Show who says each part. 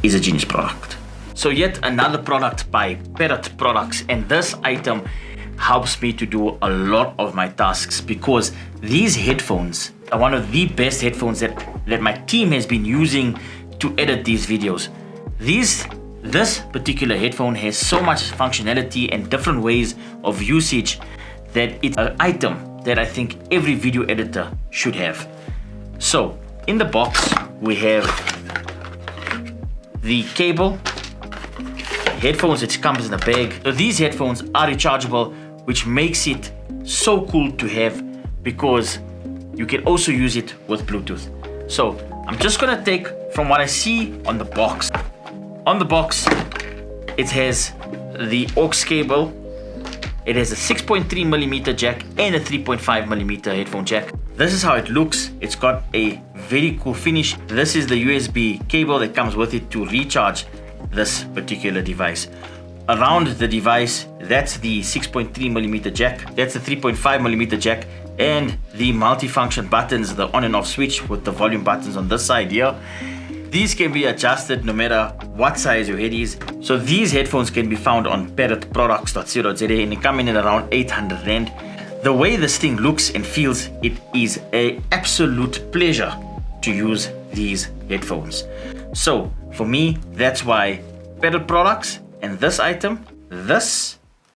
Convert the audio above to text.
Speaker 1: is a genius product. So yet another product by Parrot Products, and this item helps me to do a lot of my tasks because these headphones are one of the best headphones that my team has been using to edit these videos. This particular headphone has so much functionality and different ways of usage that it's an item that I think every video editor should have. So in the box we have the cable, headphones which comes in a bag. So these headphones are rechargeable, which makes it so cool to have because you can also use it with Bluetooth. So I'm just gonna take from what I see on the box. On the box, it has the aux cable. It has a 6.3mm jack and a 3.5mm headphone jack. This is how it looks. It's got a very cool finish. This is the USB cable that comes with it to recharge this particular device. Around the device, that's the 6.3mm jack, that's the 3.5mm jack, and the multifunction buttons, the on and off switch with the volume buttons on this side here. These can be adjusted no matter what size your head is. So these headphones can be found on parrotproducts.co.za and they come in at around 800 Rand. The way this thing looks and feels, it is an absolute pleasure to use these headphones. So for me, that's why Parrot Products and this item, this